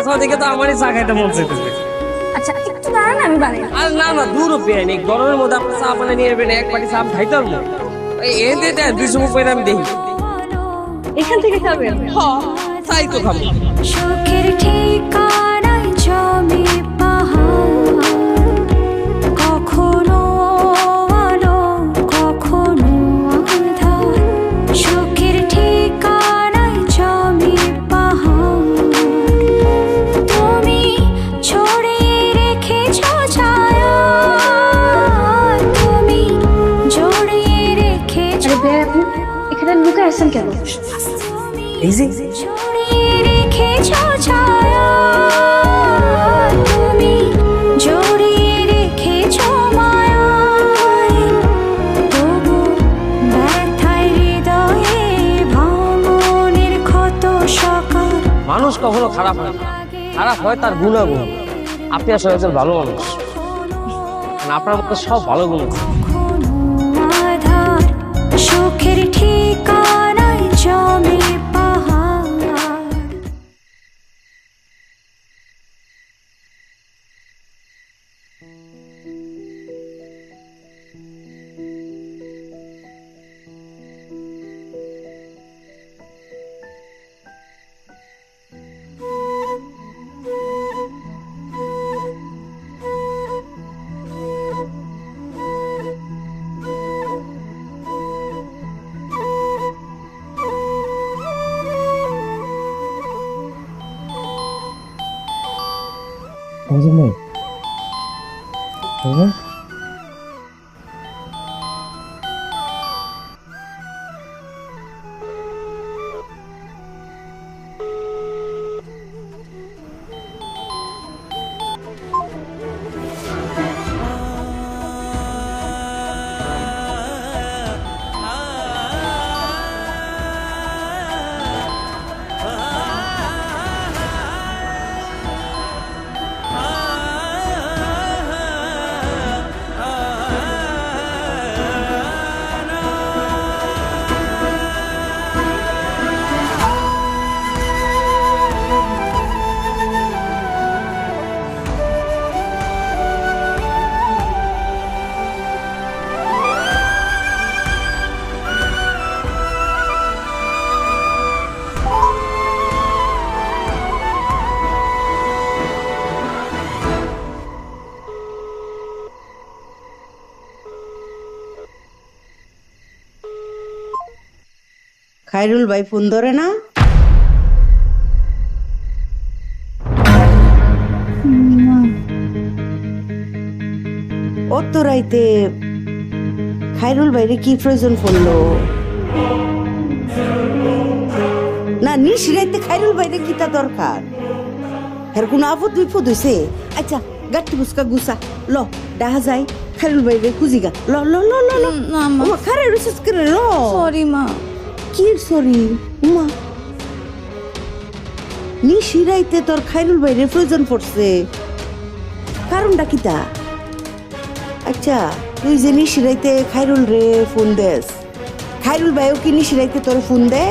খাওয়া দেখে তো আমারই চা খাইতে মন চাইতেছে। আচ্ছা একটু দাঁড়ান আমি বানাই। আর না না দূর বেআইনি, গরমের মধ্যে আপনি চা বানিয়ে নিয়ে যাবেন, এক বাটি চা আমি খাইতে পারবো? এই দেন 200 মুখ আমি দেখি। এখান থেকে খাবেন? হ্যাঁ তাই তো খাবো। সুখের ঠিকানায় জমে পাহাড়, কখনো আলো কখনো আঁধার। সুখের ঠিকানায় জমে পাহাড়, তুমি ছড়িয়ে রেখেছ ছায়া, তুমি জড়িয়ে রেখেছ। আরে ভাই আপনি এখানে লুকে আসছেন কেন? এই যে ছড়িয়ে রেখেছ ছায়া, তুমি জড়িয়ে রেখেছ মায়ায়। তবু ব্যথায় হৃদয়ে ভাঙনের ক্ষত সকাল। মানুষ কখনো খারাপ হয় না, খারাপ হয় তার গুণাগুণ। আপনি আসলে একজন ভালো মানুষ, আপনার মধ্যে সব ভালো গুণ আছে। কখনো আধার, সুখের ঠিকানায় জমে পাহাড়। খায়রুল ভাই ফোন ধরে না? অত রাইতে খায়রুল ভাইরে কি প্রয়োজন পড়লো? না নিশি রাইতে খায়রুল ভাইরে কিতা দরকার? এর কোনো আপদ বিপদ হইছে? আচ্ছা গাঠি বুসকা গুসা ল ডাহা যাই খায়রুল ভাইরে খুঁজি গা। ল ল ল ল ল ওমা খারে রইছিস করে ল। সরি মা। কি সরি উমা? নিশি রাইতে তোর খায়রুল ভাইরে প্রয়োজন পড়ছে, কারণটা কিতা? আচ্ছা তুই যে নিশি রাইতে খায়রুল রে ফোন দেস, খায়রুল ভাইও কি নিশি রাইতে তোর ফোন দে?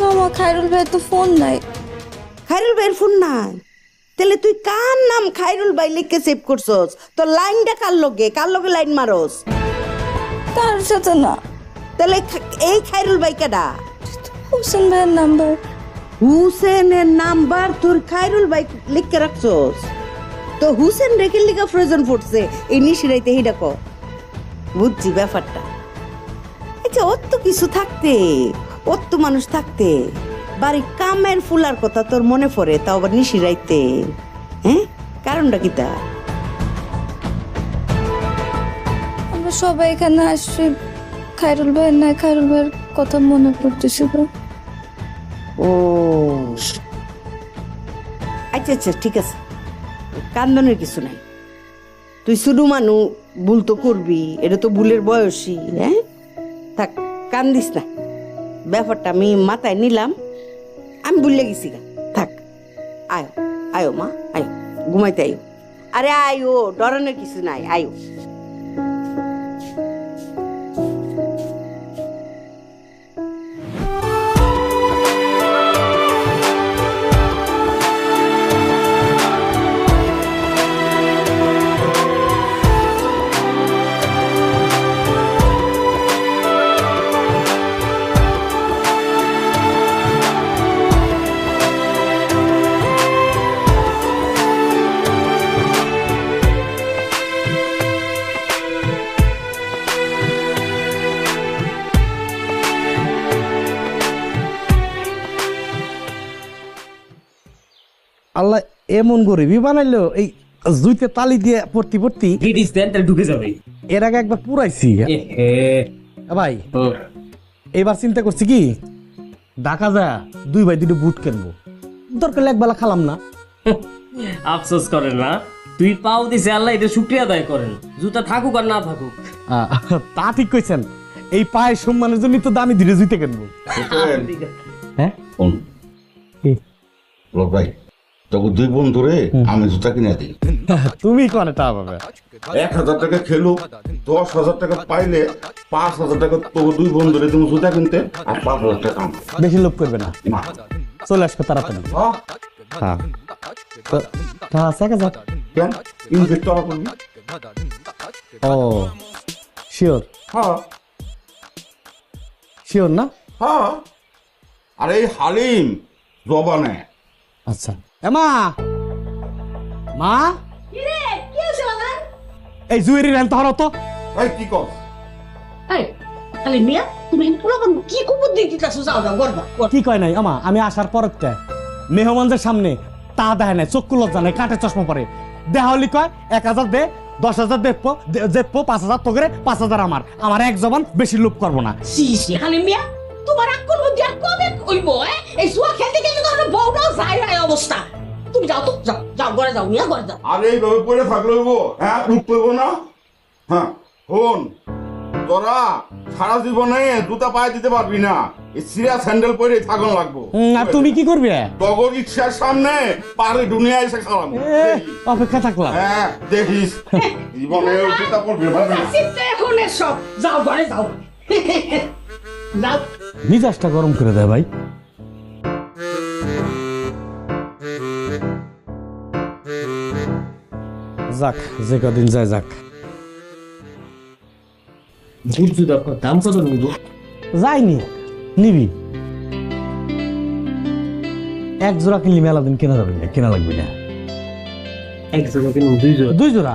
মামা খায়রুল ভাই তো ফোন নাই। খায়রুল ভাইয়ের ফোন নাই? তাহলে তুই কার নাম খায়রুল ভাই লিখে সেভ করছস? তোর লাইনটা কার লগে লাইন মারস? তার সাথে না। তাহলে এই খায়রুল ভাই কেডা? হোসেন ভাইয়ের নাম্বার। হুসেনের নাম্বার তোর খায়রুল ভাই লিখে রাখছস? তো হুসেন রেখে লিখা প্রয়োজন পড়ছে এই নিশিরাইতে হিডা ক? বুঝছি ব্যাপারটা। আচ্ছা অত কিছু থাকতে, অত মানুষ থাকতে বাড়ি কামের ফুলার কথা তোর মনে পড়ে, তাও আবার নিশিরাইতে? হ্যাঁ কারণটা কি তা? আমরা সবাই এখানে আসছি, খায়রুল ভাইয়ের নাই, খায়রুল ভাইয়ের কথা মনে পড়তেছিল। ও আচ্ছা আচ্ছা ঠিক আছে, কান্দনের কিছু নাই। তুই শুধু মানু ভুল তো করবি, এটা তো ভুলের বয়সী। হ্যাঁ থাক কান্দিস না, ব্যাপারটা আমি মাথায় নিলাম, আমি ভুলে গেছি গা। থাক আয়ো আয়ো মা আয়ো, ঘুমাইতে আয়ো। আরে আয়ো, ডরানোর কিছু নাই, আয়ো। আল্লাহ এমন গরিবই বানাইলো, এই জুইতে তালি দিয়ে পড়তি পড়তি গিডিস দেন তাহলে ঢুকে যাবে। এর আগে একবার পুরাইছি। ভাই এইবার চিন্তা করছি কি ঢাকা যা 2 ভাই 2 বুট কিনবো, দরকার এক বেলা খালাম না। আফসোস করেন না, তুই পাও দিছে আল্লাহ, এটা শুকরিয়া আদায় করেন। জুতা থাকুক আর না থাকুক। তা ঠিক কইছেন, এই পায়ের সম্মানের জন্য তো দামি ধীরে জুইতে কিনবো। হ্যাঁ লোক ভাই তোকে 2 বন্ধু রে আমি জুতা কিনে দিই। তুমি কোনে টা পাবে? 1000 টাকা খেলো, 10,000 টাকা পাইলে 5,000 টাকা তোকে 2 বন্ধু রে তুমি জুতা কিনতে, আর 5,000 টাকা আমার। বেশি লোভ করবে না, না। চলে আসবে তাড়াতাড়ি। হ্যাঁ তা আছে কাজ। কেন ইনভেস্ট করা করবি? ও শিওর হ্যাঁ শিওর না? হ্যাঁ। আর এই হালিম জবানে আচ্ছা এমা মা এই জুয়েরি রেন তো হরতো ভাই কি কর? কি কয় নাই আমা, আমি আসার পরতে মেহমানদের সামনে তা দেয় নাই, চক্ষু লজ্জা নাই, কাটে চশমা পরে দেহালি কয় 1000 দে, 10,000 দেখবো দেখবো, 5,000 তো করে 5,000 আমার। আমার এক জবান বেশি লোভ করবো না। তোমার আক্কল বুদ্ধি আর কবে কইব? এই জুয়া খেলতে গেলে তো আমার বউটাও যায় না অবস্থা। তুমি যাও তো, যাও যাও ঘরে যাও, মিয়া ঘরে যাও। আর এইভাবে পড়ে থাকলে হইব? হ্যাঁ উঠ করবো না? হ্যাঁ হন, তোরা সারা জীবনে জুতা পায়ে দিতে পারবি না, এই সিরিয়াস স্যান্ডেল পরে থাকুন লাগবো। আর তুমি কি করবে? তগর ইচ্ছার সামনে পারে দুনিয়া এসে খাওয়াম। অপেক্ষা থাকলাম। হ্যাঁ দেখিস জীবনে জুতা পড়বি না। চিন্তা এখন এসব, যাও ঘরে যাও। যাও। মিজাজটা গরম করে দেয় ভাই। যাক যে কদিন যায় যাক। বুট জুতার দাম কত নিব? যাইনি নিবি, এক জোড়া কিনলি মেলা দিন কেনা যাবে না, কেনা লাগবে না। এক জোড়া কিনুন 2 জোড়া? 2 জোড়া।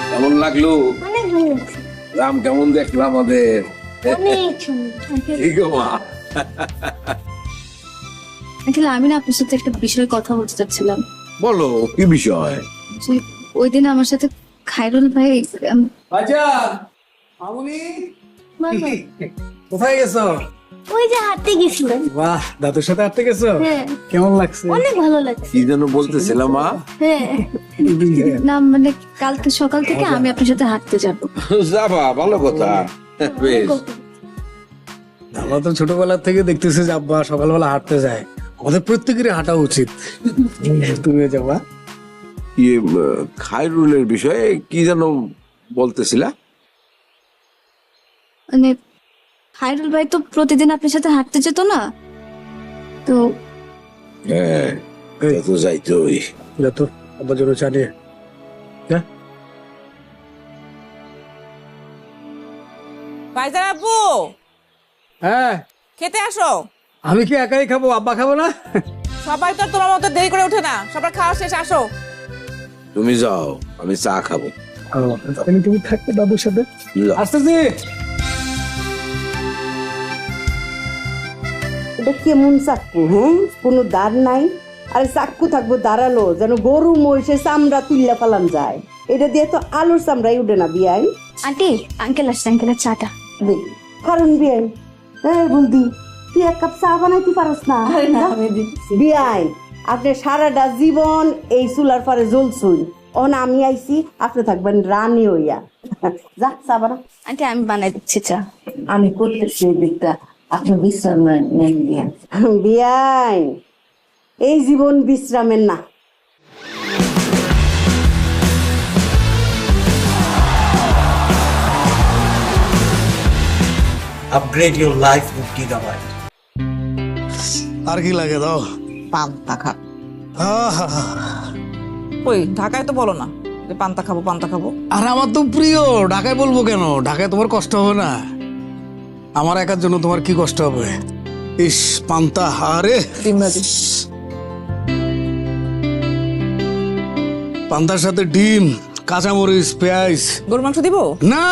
কেমন লাগলো? অনেক ভালো লাগছে, রাম কেমন দেখলাম আমাদের? অনেক সুন্দর। ঠিক মা। আঙ্কেল আমি না আপনার সাথে একটা বিষয়ে কথা বলতে চাচ্ছিলাম। বলো কি বিষয়? যে ওই দিন আমার সাথে খায়রুল ভাই আচ্ছা মামুনি কোথায় গেছো? ওই যে হাঁটতে গেছিলেন। বাহ, দাদুর সাথে হাঁটতে গেছো? হ্যাঁ কেমন লাগছে? অনেক ভালো লাগছে। কি যেন বলতেছিলাম মা? হ্যাঁ না মানে কালকে সকাল থেকে আমি আপনার সাথে হাঁটতে যাব। যাবা, ভালো কথা। বেশ। আমরা তো ছোটবেলা থেকে দেখতেছি যে আব্বা সকালবেলা হাঁটতে যায়, আমাদের প্রত্যেকেরই হাঁটা উচিত। তুমিও যাবা? ইয়ে খায়রুলের বিষয়ে কি যেন বলতেছিলা? মানে খায়রুল ভাই তো প্রতিদিন আপনার সাথে হাঁটতে যেত না তো। হ্যাঁ তা তো যাইতোই। তো আব্বার জন্য চা নিয়ে ভাইজান আপু, হ্যাঁ খেতে আসো। আমি কি একাই খাবো, আব্বা খাবো না? সবাই তো আর তোমার মতো দেরি করে ওঠে না, সবার খাওয়া শেষ, আসো। তুমি যাও, আমি চা খাবো। তুমি থাকবে দাদুর সাথে। যাও। আসতেছি। এটা কেমন চাক্কু? হ্যাঁ কোনো দাঁড় নাই, আরে চাক্কু থাকবো দাঁড়ালো যেন গরু মহিষের চামড়া তুললা পালান যায়। এটা দিয়ে তো আলুর চামড়াই উঠে না বিয়াই। আন্টি আঙ্কেল আসছে, আঙ্কেলের চাটা। কারণ বিয়াই বলদি তুই 1 কাপ চা বানাইতে পারস না? বিয়াই আপনি সারাটা জীবন এই চুলার পরে জ্বলছুন, অন আমি আইছি আপনি থাকবেন রানী হইয়া। যা চা বানা। আন্টি আমি বানাই দিচ্ছি চা। আমি করতেছি এই দিকটা, আপনি বিশ্রাম নেন। বিয়াই এই জীবন বিশ্রামের না। Upgrade your life with Gigabyte. আর কি লাগে দাও? পান্তা খা। কই ঢাকায় তো বলো না যে পান্তা খাবো পান্তা খাবো। আর আমার তো প্রিয়, ঢাকায় বলবো কেন? ঢাকায় তোমার কষ্ট হবে না, আমার একার জন্য তোমার কি কষ্ট হবে? ইস পান্তা, আরে পান্তার সাথে ডিম কাঁচামরিচ পেঁয়াজ। গরুর মাংস দিব? না,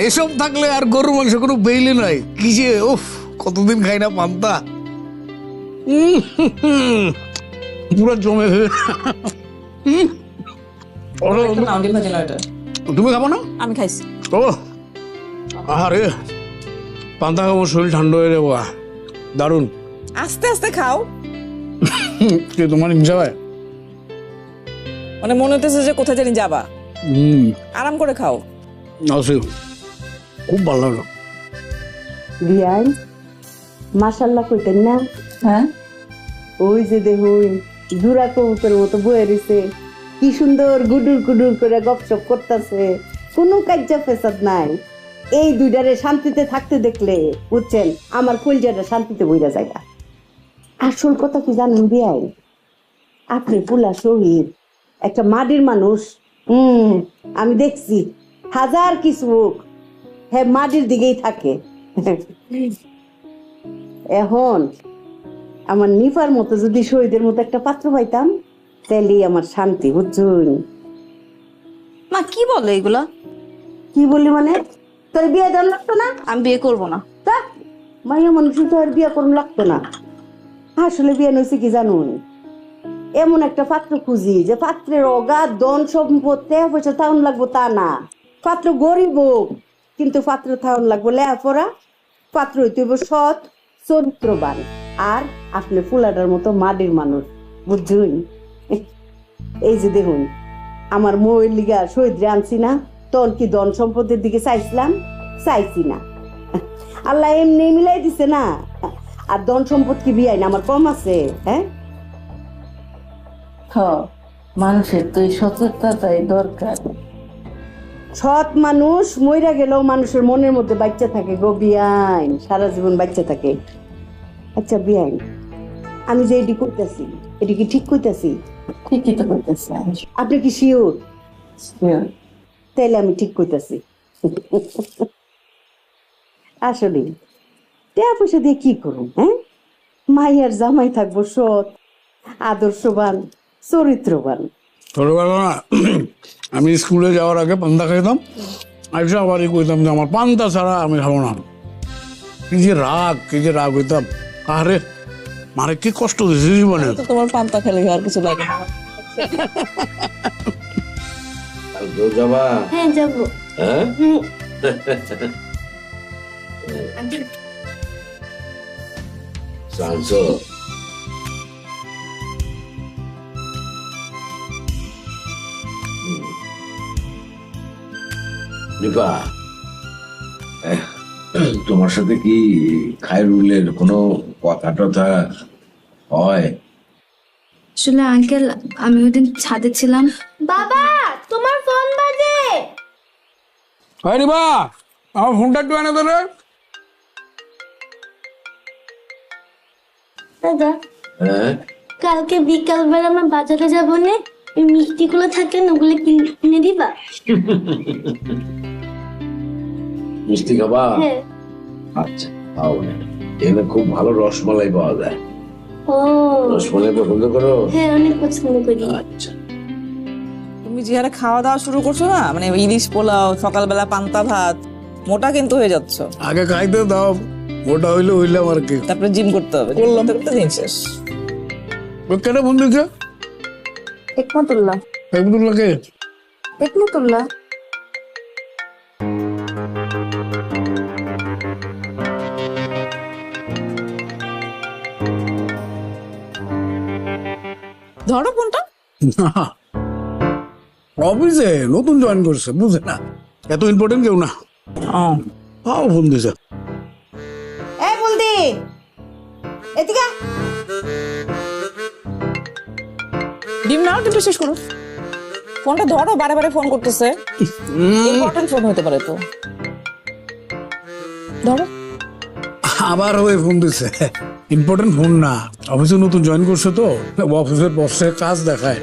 এসব থাকলে আর গরুর মাংস কোনো বেইলি নাই। কি যে উফ, কতদিন খাই না পান্তা। পুরো জমে ডিম ভাজি না এটা। তুমি খাবো না? আমি খাইছি। ও আরে, পান্তা খাবো, শরীর ঠান্ডা হয়ে যাবো। দারুণ। আস্তে আস্তে খাও। কি তোমার হিংসা হয়? মানে মনে হতেছে যে কোথায় জানি যাবা। আরাম করে খাও। খুব ভালো লাগলো। বিয়াই মাশাল্লাহ কইতেন না? হ্যাঁ, ওই যে দেখুন জুরা কবুতরের মতো বয়ে রয়েছে, কি সুন্দর গুডুর গুডুর করে গপসপ করতেছে, কোনো কাজ্জা ফেসাদ নাই। এই দুইটারে শান্তিতে থাকতে দেখলে বুঝছেন আমার কলজাটা শান্তিতে বইরা যায়। আসল কথা কি জানেন বিয়াই, আপনি পুলা শহীদ, একটা মাটির মানুষ। আমি দেখছি হাজার কিছু হোক, হ্যাঁ মাটির দিকেই থাকে। এখন আমার নিফার মতো যদি শহীদের মতো একটা পাত্র পাইতাম তাহলেই আমার শান্তি, বুঝছুন? মা কি বলে এগুলা? কি বলি মানে? তোর বিয়ে দেওয়ার লাগতো না? আমি বিয়ে করবো না। তা মাইয়া মানুষ তো আর বিয়ে করুন লাগতো না। আসলে বিয়ে নইছে কি জানুন, এমন একটা পাত্র খুঁজি যে পাত্রের অগাধ ধন সম্পদ পয়সা থাউন লাগবো তা না, পাত্র গরিব হোক কিন্তু পাত্র থাউন লাগবো লেখাপড়া, পাত্র হইতে হইব সৎ চরিত্রবান, আর আপনি ফুলাটার মতো মাটির মানুষ, বুঝছুন? এই যে দেখুন আমার ময়ের লিগা শহীদ আনছি না, তখন কি ধন সম্পদের দিকে চাইছিলাম? চাইছি না। আল্লাহ এমনি মিলাই দিছে না। আর ধন সম্পদ কি বিয়াই না আমার কম আছে? হ্যাঁ, মানুষের তো এই সতর্কতাই দরকার। সৎ মানুষ মইরা গেলেও মানুষের মনের মধ্যে বাচ্চা থাকে গো বিয়াইন, সারা জীবন বাচ্চা থাকে। আচ্ছা বিয়াইন, আমি যে এটি করতেছি এটি কি ঠিক করতেছি? ঠিকই তো করতেছে। আপনি কি শিওর? তাইলে আমি ঠিক করতেছি। আসলে টাকা পয়সা দিয়ে কি করুন? হ্যাঁ, মাইয়ার জামাই থাকবো সৎ, আদর্শবান, চরিত্রবান। ছোটবেলা না আমি স্কুলে যাওয়ার আগে পান্তা খাইতাম, আইসা আবারই কইতাম যে আমার পান্তা ছাড়া আমি খাবো না। কি যে রাগ হইতাম। আরে মানে কি কষ্ট দিয়েছে জীবনে। তোমার পান্তা খেলে আর কিছু লাগে না। যাবা? হ্যাঁ যাবো। হ্যাঁ, জানছো নিপা, তোমার সাথে কি খায়রুলের কোনো কথা টথা হয়? আসলে আঙ্কেল, আমি ওই দিন ছাদে ছিলাম। বাবা তোমার ফোন বাজে। আরে বা, আমার ফোনটা একটু এনে ধরে। দাদা হ্যাঁ, কালকে বিকাল বেলা আমরা বাজারে যাবো না, ওই মিষ্টিগুলো থাকে না ওগুলো কিনে দিবা? মিষ্টি খাবা? হ্যাঁ। আচ্ছা খাও না, এখানে খুব ভালো রসমালাই পাওয়া যায়। ও রসমালাই পছন্দ করো? হ্যাঁ অনেক পছন্দ করি। আচ্ছা, তুমি যে হারে খাওয়া দাওয়া শুরু করছো না, মানে ইলিশ পোলাও, সকালবেলা পান্তা ভাত, মোটা কিন্তু হয়ে যাচ্ছ। আগে খাইতে দাও, ওটা হইলাম আর কি। তারপরে জিম করতে হবে, করলাম। করতে দিন শেষ। কেটে বন্ধু কে? একমতুল্লাহ। একদুল্লাহকে? একমতুল্লাহ। ধরো ফোনটা। অফিসে নতুন জয়েন করছে, বুঝে না, এত ইম্পর্টেন্ট কেউ না। ফোন দিছে। এই বলদি এদিকে। ডিম নাও, ডিমটা শেষ করো। ফোনটা ধরো, বারে বারে ফোন করতেছে, ইম্পর্টেন্ট ফোন হতে পারে তো। ধরো। আবার ওই ফোন দিছে, ইম্পর্টেন্ট ফোন না, অফিসে নতুন জয়েন করছে তো, অফিসের বসের কাজ দেখায়,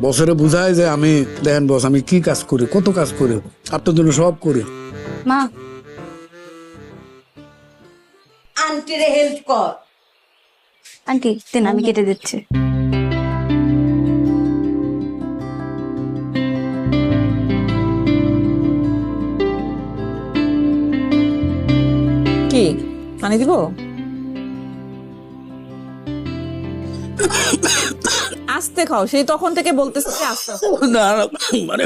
বসেরে বুঝায় যে আমি, দেখেন বস আমি কি কাজ করি, কত কাজ করি, আপনার জন্য সব করি। মা আন্টিরে হেল্প কর। আন্টি দেন আমি কেটে দিচ্ছি। পানি দিব? আস্তে খাও, সেই তখন থেকে বলতেছে যে আস্তে আস্তে। না মানে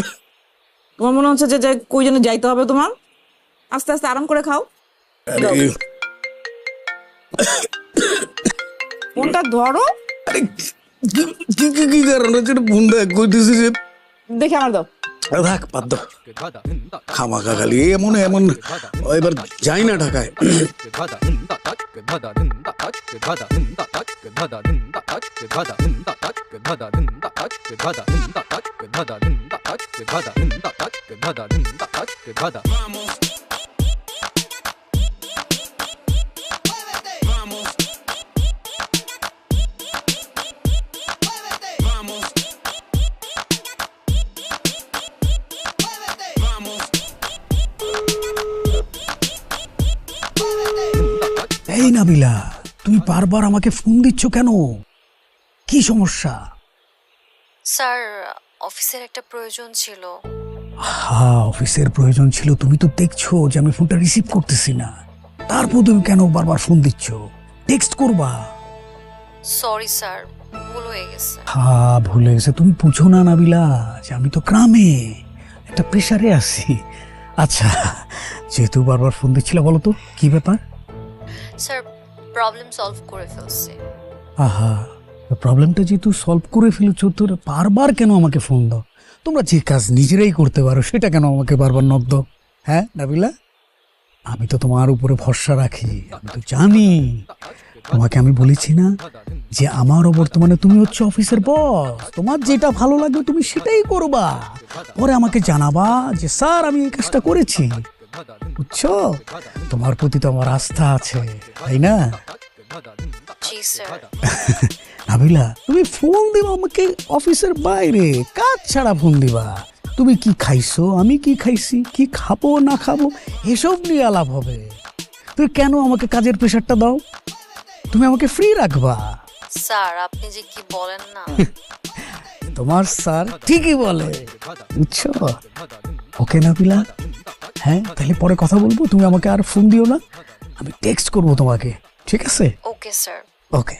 তোমার মনে হচ্ছে যে কই যেন যাইতে হবে তোমার? আস্তে আস্তে আরাম করে খাও। ফোনটা ধরো। কি কারণে যেটা ফোনটা কইতেছি যে দেখে আমার দাও। রাখ বাদ দাও, খামাখা খালি এমন এমন এবার যাই না ঢাকায়। এই নাবিলা, তুমি বারবার আমাকে ফোন দিচ্ছ কেন? কি সমস্যা? স্যার, অফিসের একটা প্রয়োজন ছিল। হ্যাঁ, অফিসের প্রয়োজন ছিল। তুমি তো দেখছো যে আমি ফোনটা রিসিভ করতেছি না, তারপর তুমি কেন বারবার ফোন দিচ্ছ? টেক্সট করবা। সরি স্যার, ভুল হয়ে গেছে। হ্যাঁ, ভুলে গেছে। তুমি বুঝো না নাবিলা যে আমি তো গ্রামে একটা প্রেশারে আছি। আচ্ছা, যেহেতু বারবার ফোন দিচ্ছিল, বলো তো কি ব্যাপার? স্যার, প্রবলেম সলভ করে ফেলছি। আহা, প্রবলেমটা যেহেতু সলভ করে ফেলেছো, তো বারবার কেন আমাকে ফোন দাও? তোমরা যে কাজ নিজেরাই করতে পারো সেটা কেন আমাকে বারবার নক দাও? হ্যাঁ নাবিলা, আমি তো তোমার উপরে ভরসা রাখি। আমি তো জানি, তোমাকে আমি বলেছি না যে আমারও বর্তমানে তুমি হচ্ছে অফিসের বস, তোমার যেটা ভালো লাগবে তুমি সেটাই করবা, পরে আমাকে জানাবা যে স্যার আমি এই কাজটা করেছি। বুঝছো? তোমার প্রতি তো আমার আস্থা আছে, তাই না? জি স্যার। নাবিলা, তুমি ফোন দিবা আমাকে অফিসের বাইরে, কাজ ছাড়া ফোন দিবা। তুমি কি খাইছো, আমি কি খাইছি, কি খাবো না খাবো, এসব নিয়ে আলাপ হবে। তুমি কেন আমাকে কাজের প্রেশারটা দাও? তুমি আমাকে ফ্রি রাখবা। স্যার, আপনি যে কি বলেন না। তোমার স্যার ঠিকই বলে, বুঝছো? ওকে নাবিলা, হ্যাঁ তাহলে পরে কথা বলবো। তুমি আমাকে আর ফোন দিও না, আমি টেক্সট করবো তোমাকে, ঠিক আছে? Okay sir. ওকে।